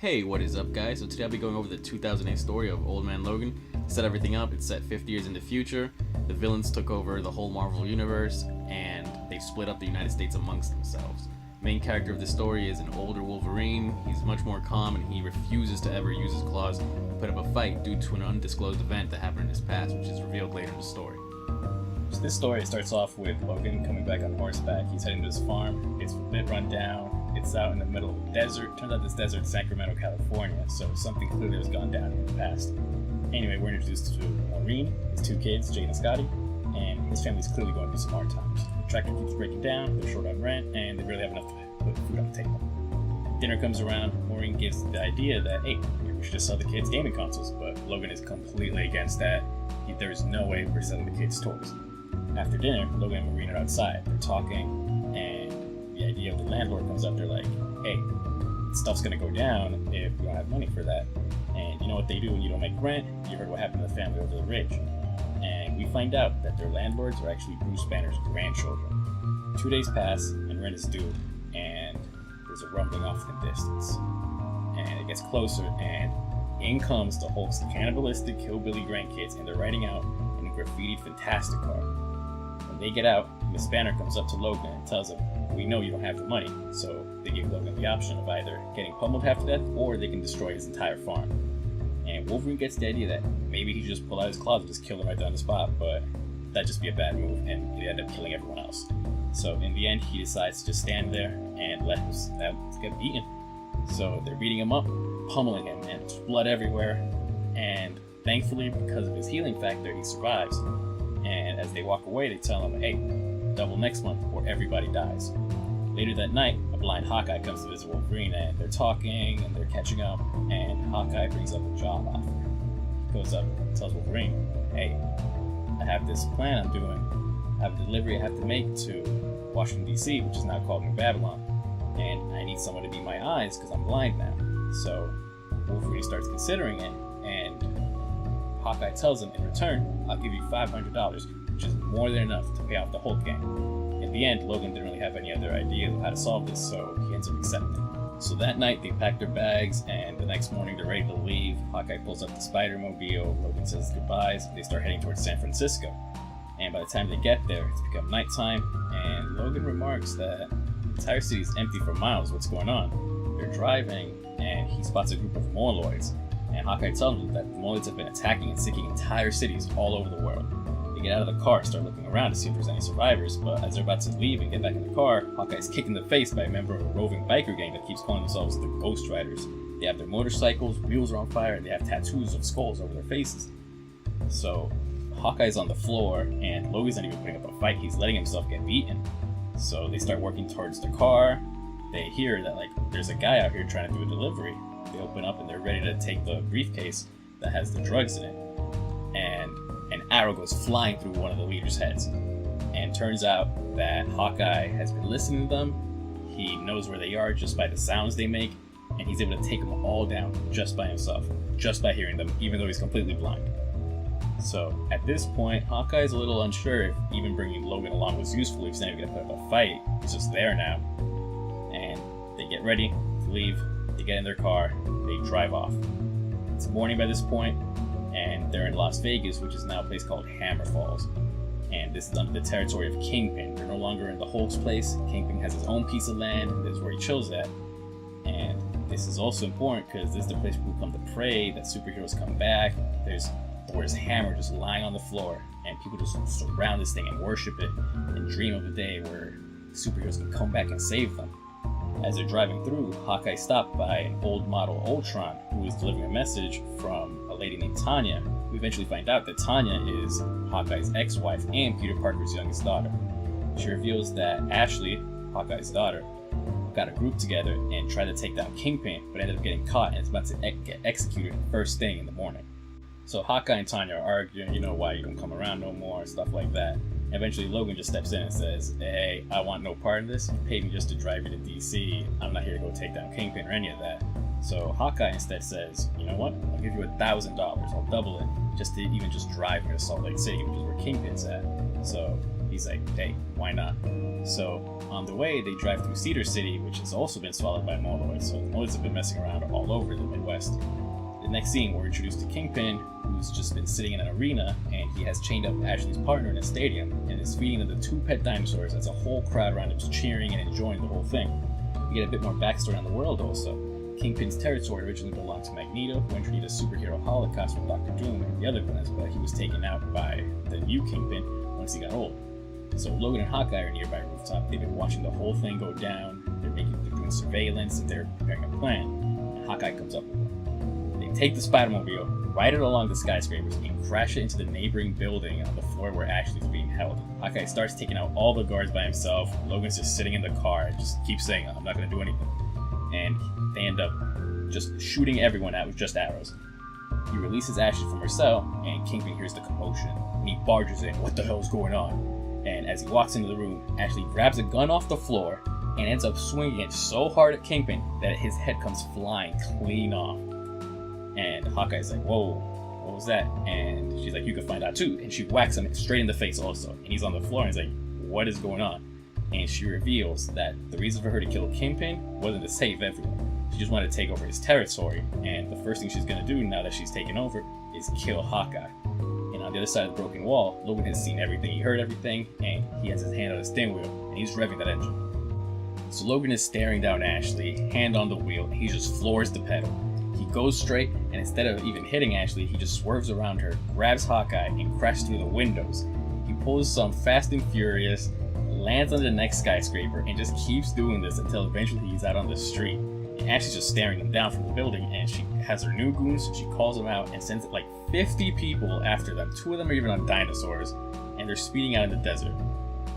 Hey, what is up, guys? So today I'll be going over the 2008 story of Old Man Logan. To set everything up, it's set 50 years in the future. The villains took over the whole Marvel universe, and they split up the United States amongst themselves. Main character of the story is an older Wolverine. He's much more calm, and he refuses to ever use his claws to put up a fight due to an undisclosed event that happened in his past, which is revealed later in the story. So this story starts off with Logan coming back on horseback. He's heading to his farm. It's a bit run down. It's out in the middle of the desert. Turns out this desert is Sacramento, California, so something clearly has gone down in the past. Anyway, we're introduced to Maureen, his two kids, Jade and Scotty, and his family's clearly going through some hard times. The tractor keeps breaking down, they're short on rent, and they barely have enough to put food on the table. Dinner comes around. Maureen gives the idea that, hey, we should just sell the kids gaming consoles, but Logan is completely against that. There is no way we're selling the kids toys. After dinner, Logan and Maureen are outside. They're talking, and the idea of the landlord comes up. They're like, hey, stuff's gonna go down if we don't have money for that. And you know what they do when you don't make rent? You heard what happened to the family over the ridge. And we find out that their landlords are actually Bruce Banner's grandchildren. 2 days pass, and rent is due, and there's a rumbling off in the distance. And it gets closer, and in comes the Hulk's cannibalistic hillbilly grandkids, and they're riding out in a graffitied Fantastic car. When they get out, Miss Banner comes up to Logan and tells him, we know you don't have the money, so they give Logan the option of either getting pummeled half to death or they can destroy his entire farm. And Wolverine gets the idea that maybe he should just pull out his claws and just kill them right there on the spot, but that'd just be a bad move and he'd end up killing everyone else. So in the end, he decides to just stand there and let him get beaten. So they're beating him up, pummeling him, and there's blood everywhere. And thankfully, because of his healing factor, he survives. And as they walk away, they tell him, hey, double next month or everybody dies. Later that night, a blind Hawkeye comes to visit Wolverine, and they're talking and they're catching up, and Hawkeye brings up a job offer. He goes up and tells Wolverine, hey, I have this plan I'm doing. I have a delivery I have to make to Washington, D.C., which is now called New Babylon, and I need someone to be my eyes because I'm blind now. So Wolverine starts considering it, and Hawkeye tells him, in return, I'll give you $500, which is more than enough to pay off the Hulk gang. In the end, Logan didn't really have any other idea of how to solve this, so he ends up accepting. So that night, they pack their bags, and the next morning they're ready to leave. Hawkeye pulls up the Spider-Mobile, Logan says goodbyes, they start heading towards San Francisco. And by the time they get there, it's become nighttime, and Logan remarks that the entire city is empty for miles. What's going on? They're driving, and he spots a group of Moloids. And Hawkeye tells him that the Moloids have been attacking and sinking entire cities all over the world. They get out of the car, start looking around to see if there's any survivors, but as they're about to leave and get back in the car, Hawkeye's kicked in the face by a member of a roving biker gang that keeps calling themselves the Ghost Riders. They have their motorcycles, wheels are on fire, and they have tattoos of skulls over their faces. So Hawkeye's on the floor, and Logan's not even putting up a fight, he's letting himself get beaten. So they start working towards the car. They hear that there's a guy out here trying to do a delivery. They open up and they're ready to take the briefcase that has the drugs in it. And an arrow goes flying through one of the leaders' heads. And turns out that Hawkeye has been listening to them. He knows where they are just by the sounds they make. And he's able to take them all down just by himself, just by hearing them, even though he's completely blind. So at this point, Hawkeye's a little unsure if even bringing Logan along was useful if he's not even going to put up a fight. He's just there now. And they get ready to leave. They get in their car, they drive off. It's morning by this point, and they're in Las Vegas, which is now a place called Hammer Falls. And this is under the territory of Kingpin. They're no longer in the Hulk's place. Kingpin has his own piece of land. This is where he chills at. And this is also important because this is the place where people come to pray, that superheroes come back. There's Thor's hammer just lying on the floor, and people just surround this thing and worship it and dream of a day where superheroes can come back and save them. As they're driving through, Hawkeye stopped by old model Ultron, who is delivering a message from a lady named Tanya. We eventually find out that Tanya is Hawkeye's ex-wife and Peter Parker's youngest daughter. She reveals that Ashley, Hawkeye's daughter, got a group together and tried to take down Kingpin, but ended up getting caught and is about to get executed first thing in the morning. So Hawkeye and Tanya are arguing, why you don't come around no more, and stuff like that. Eventually, Logan just steps in and says, hey, I want no part of this. You paid me just to drive you to DC. I'm not here to go take down Kingpin or any of that. So Hawkeye instead says, you know what? I'll give you $1,000. I'll double it just to even just drive me to Salt Lake City, which is where Kingpin's at. So he he's like, hey, why not? So on the way, they drive through Cedar City, which has also been swallowed by Moloids. So the Moloids have been messing around all over the Midwest. The next scene, we're introduced to Kingpin, who's just been sitting in an arena, and he has chained up Ashley's partner in a stadium and is feeding them the 2 pet dinosaurs as a whole crowd around him is cheering and enjoying the whole thing. We get a bit more backstory on the world also. Kingpin's territory originally belonged to Magneto, who entered a superhero holocaust with Dr. Doom and the other villains, but he was taken out by the new Kingpin once he got old. So Logan and Hawkeye are nearby rooftop. They've been watching the whole thing go down. They're doing surveillance and they're preparing a plan. And Hawkeye comes up with one. They take the Spider-Mobile, ride it along the skyscrapers, and crash it into the neighboring building on the floor where Ashley's being held. Hawkeye starts taking out all the guards by himself. Logan's just sitting in the car and just keeps saying, I'm not going to do anything. And they end up just shooting everyone out with just arrows. He releases Ashley from her cell, and Kingpin hears the commotion, and he barges in, what the hell is going on? And as he walks into the room, Ashley grabs a gun off the floor and ends up swinging it so hard at Kingpin that his head comes flying clean off. And Hawkeye's like, whoa, what was that? And she's like, you can find out too. And she whacks him straight in the face also. And he's on the floor and he's like, what is going on? And she reveals that the reason for her to kill Kingpin wasn't to save everyone. She just wanted to take over his territory. And the first thing she's going to do now that she's taken over is kill Hawkeye. And on the other side of the broken wall, Logan has seen everything, he heard everything, and he has his hand on the steering wheel, and he's revving that engine. So Logan is staring down Ashley, hand on the wheel, and he just floors the pedal. He goes straight, and instead of even hitting Ashley, he just swerves around her, grabs Hawkeye, and crashes through the windows. He pulls some Fast and Furious, lands on the next skyscraper, and just keeps doing this until eventually he's out on the street. And Ashley's just staring him down from the building, and she has her new goons, she calls them out, and sends like 50 people after them. 2 of them are even on dinosaurs, and they're speeding out in the desert.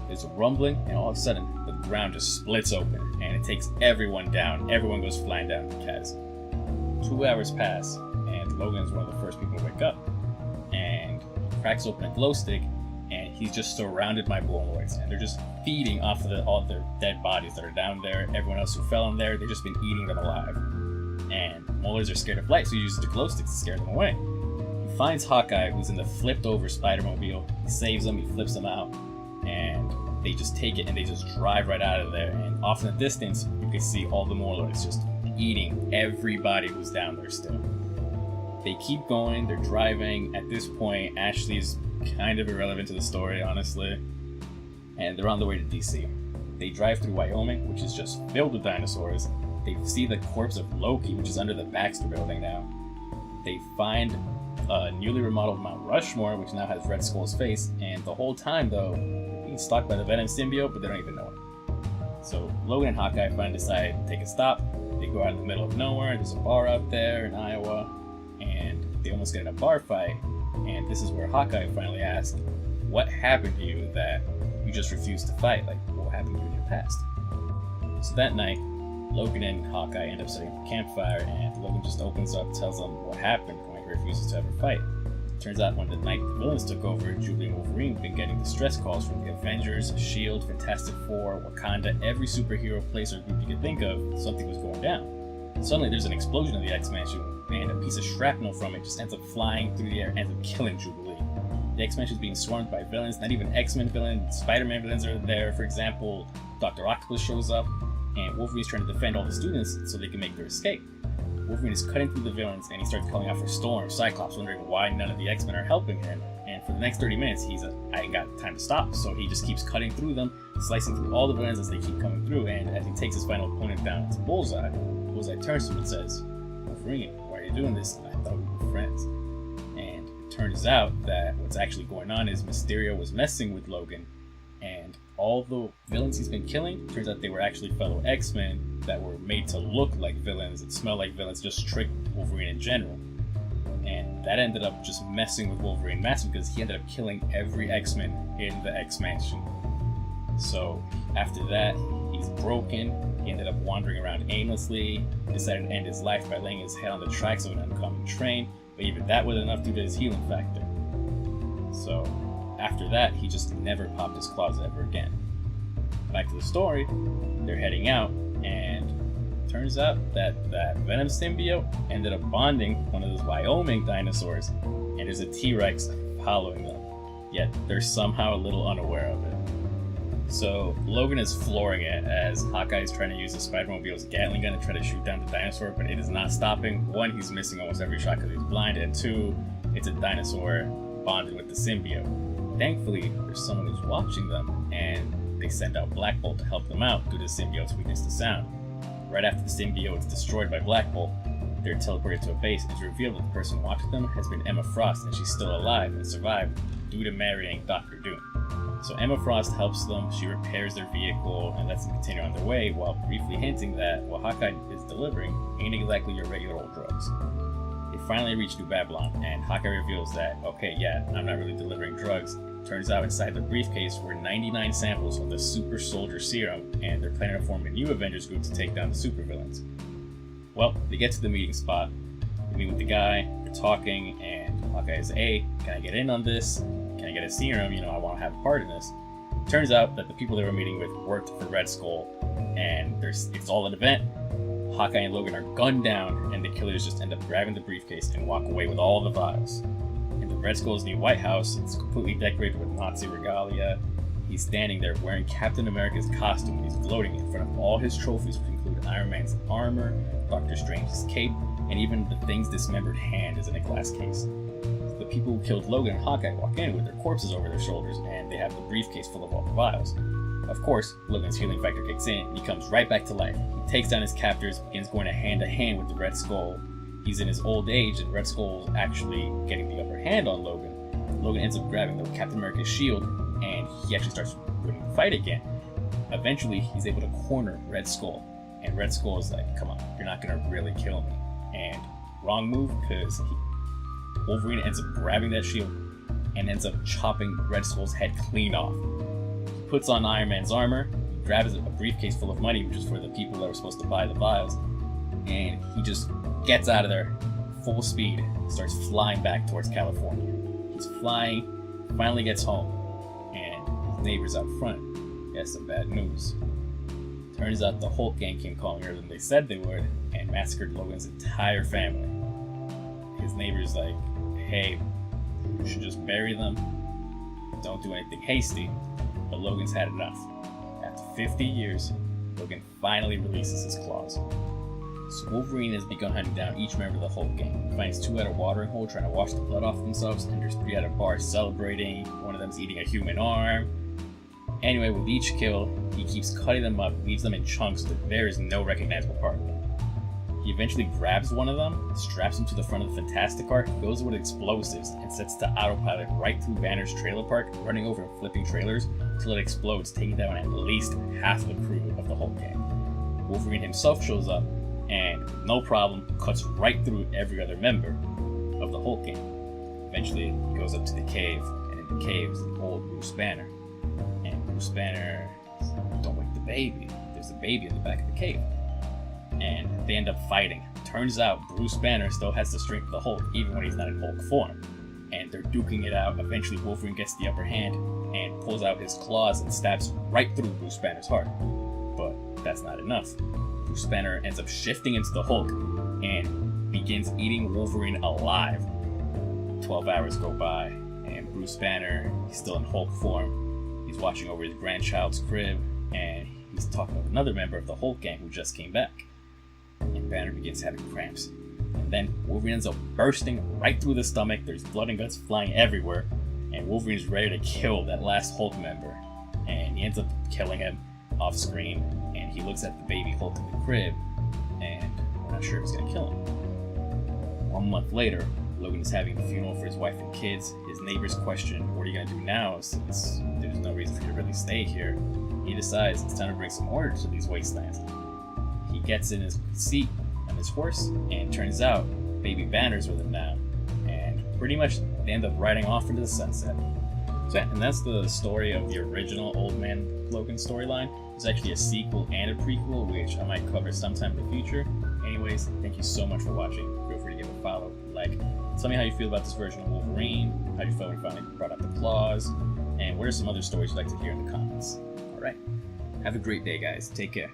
There's a rumbling, and all of a sudden, the ground just splits open, and it takes everyone down. Everyone goes flying down the chasm. 2 hours pass, and Logan's one of the first people to wake up, and he cracks open a glow stick, and he's just surrounded by Moloids, and they're just feeding off of all their dead bodies that are down there. Everyone else who fell in there, they've just been eating them alive. And Moloids are scared of light, so he uses the glow sticks to scare them away. He finds Hawkeye, who's in the flipped over Spider-Mobile. He saves them, he flips them out, and they just take it and they just drive right out of there. And off in the distance, you can see all the Moloids just eating everybody who's down there still. They keep going, they're driving. At this point, Ashley's kind of irrelevant to the story, honestly. And they're on the way to DC. They drive through Wyoming, which is just filled with dinosaurs. They see the corpse of Loki, which is under the Baxter building now. They find a newly remodeled Mount Rushmore, which now has Red Skull's face. And the whole time, though, they're being stalked by the Venom symbiote, but they don't even know it. So Logan and Hawkeye finally decide to take a stop. They go out in the middle of nowhere. There's a bar out there in Iowa, and they almost get in a bar fight. And this is where Hawkeye finally asks, what happened to you that you just refused to fight? Like, what happened to you in your past? So that night, Logan and Hawkeye end up setting up a campfire, and Logan just opens up, tells them what happened when he refuses to ever fight. Turns out when the night the villains took over, Jubilee and Wolverine have been getting distress calls from the Avengers, S.H.I.E.L.D., Fantastic Four, Wakanda, every superhero place or group you could think of, something was going down. Suddenly there's an explosion in the X-Mansion, and a piece of shrapnel from it just ends up flying through the air and ends up killing Jubilee. The X-Mansion is being swarmed by villains, not even X-Men villains, Spider-Man villains are there. For example, Dr. Octopus shows up, and Wolverine's trying to defend all the students so they can make their escape. Wolverine is cutting through the villains, and he starts calling out for Storm, Cyclops, wondering why none of the X-Men are helping him. And for the next 30 minutes, I ain't got time to stop, so he just keeps cutting through them, slicing through all the villains as they keep coming through, and as he takes his final opponent down to Bullseye, Bullseye turns to him and says, Wolverine, why are you doing this? I thought we were friends. And it turns out that what's actually going on is Mysterio was messing with Logan, and all the villains he's been killing, turns out they were actually fellow X-Men that were made to look like villains and smell like villains, just trick Wolverine in general. And that ended up just messing with Wolverine massively because he ended up killing every X-Men in the X-Mansion. So after that, he's broken. He ended up wandering around aimlessly, decided to end his life by laying his head on the tracks of an oncoming train, but even that wasn't enough due to his healing factor. So after that, he just never popped his claws ever again. Back to the story, they're heading out, and it turns out that that Venom symbiote ended up bonding one of those Wyoming dinosaurs, and there's a T-Rex following them, yet they're somehow a little unaware of it. So Logan is flooring it as Hawkeye is trying to use the Spider-Mobile's Gatling gun to try to shoot down the dinosaur, but it is not stopping. One, he's missing almost every shot because he's blind, and two, it's a dinosaur bonded with the symbiote. Thankfully, there's someone who's watching them, and they send out Black Bolt to help them out due to the symbiote's weakness to sound. Right after the symbiote is destroyed by Black Bolt, they're teleported to a base. It's revealed that the person watching them has been Emma Frost, and she's still alive and survived due to marrying Dr. Doom. So Emma Frost helps them, she repairs their vehicle and lets them continue on their way while briefly hinting that what Hawkeye is delivering ain't exactly your regular old drugs. They finally reach New Babylon, and Hawkeye reveals that, okay, yeah, I'm not really delivering drugs. Turns out inside the briefcase were 99 samples of the Super Soldier Serum, and they're planning to form a new Avengers group to take down the supervillains. Well, they get to the meeting spot, they meet with the guy, they're talking, and Hawkeye is, hey, can I get in on this? Can I get a serum? I want to have a part in this. Turns out that the people they were meeting with worked for Red Skull, and it's all an event. Hawkeye and Logan are gunned down, and the killers just end up grabbing the briefcase and walk away with all the vials. In the Red Skull's new White House, it's completely decorated with Nazi regalia. He's standing there wearing Captain America's costume, and he's gloating in front of all his trophies, which include Iron Man's armor, Doctor Strange's cape, and even the Thing's dismembered hand is in a glass case. The people who killed Logan and Hawkeye walk in with their corpses over their shoulders, and they have the briefcase full of all the vials. Of course, Logan's healing factor kicks in, and he comes right back to life. He takes down his captors, begins going to hand with the Red Skull. He's in his old age, and Red Skull's actually getting the upper hand on Logan. Logan ends up grabbing the Captain America's shield, and he actually starts winning the fight again. Eventually, he's able to corner Red Skull, and Red Skull is like, come on, you're not gonna really kill me. And wrong move, because Wolverine ends up grabbing that shield and ends up chopping Red Skull's head clean off. He puts on Iron Man's armor, grabs a briefcase full of money, which is for the people that were supposed to buy the vials, and he just gets out of there full speed, starts flying back towards California. He's flying, finally gets home, and his neighbor's out front. He has some bad news. Turns out the Hulk gang came calling earlier than they said they would, and massacred Logan's entire family. His neighbor's like, hey, you should just bury them. Don't do anything hasty. But Logan's had enough. After 50 years, Logan finally releases his claws. So Wolverine has begun hunting down each member of the Hulk gang. He finds 2 at a watering hole trying to wash the blood off themselves, and there's 3 at a bar celebrating. One of them's eating a human arm. Anyway, with each kill, he keeps cutting them up, leaves them in chunks so that there is no recognizable part of them. He eventually grabs one of them, straps him to the front of the Fantastic Car, goes with explosives, and sets to autopilot right through Banner's trailer park, running over and flipping trailers till it explodes, taking down at least half the crew of the Hulk gang. Wolverine himself shows up, and no problem, cuts right through every other member of the Hulk gang. Eventually, he goes up to the cave, and in the cave is old Bruce Banner. And Bruce Banner, don't wake the baby. There's a baby in the back of the cave. And they end up fighting. Turns out Bruce Banner still has the strength of the Hulk, even when he's not in Hulk form. And they're duking it out. Eventually Wolverine gets the upper hand and pulls out his claws and stabs right through Bruce Banner's heart. But that's not enough. Bruce Banner ends up shifting into the Hulk and begins eating Wolverine alive. 12 hours go by, and Bruce Banner, he's still in Hulk form. He's watching over his grandchild's crib, and he's talking with another member of the Hulk gang who just came back. And Banner begins having cramps. And then Wolverine ends up bursting right through the stomach. There's blood and guts flying everywhere. And Wolverine's ready to kill that last Hulk member. And he ends up killing him off screen. And he looks at the baby Hulk in the crib. And we're not sure if he's going to kill him. 1 month later, Logan is having a funeral for his wife and kids. His neighbors question, what are you going to do now since there's no reason for you to really stay here? He decides it's time to bring some order to these wastelands. He gets in his seat on his horse, and turns out baby Banner's with him now. And pretty much they end up riding off into the sunset. So yeah, and that's the story of the original Old Man Logan storyline. There's actually a sequel and a prequel, which I might cover sometime in the future. Anyways, thank you so much for watching. Feel free to give a follow, like. Tell me how you feel about this version of Wolverine, how you felt when we finally brought out the claws, and what are some other stories you'd like to hear in the comments. Alright, have a great day guys, take care.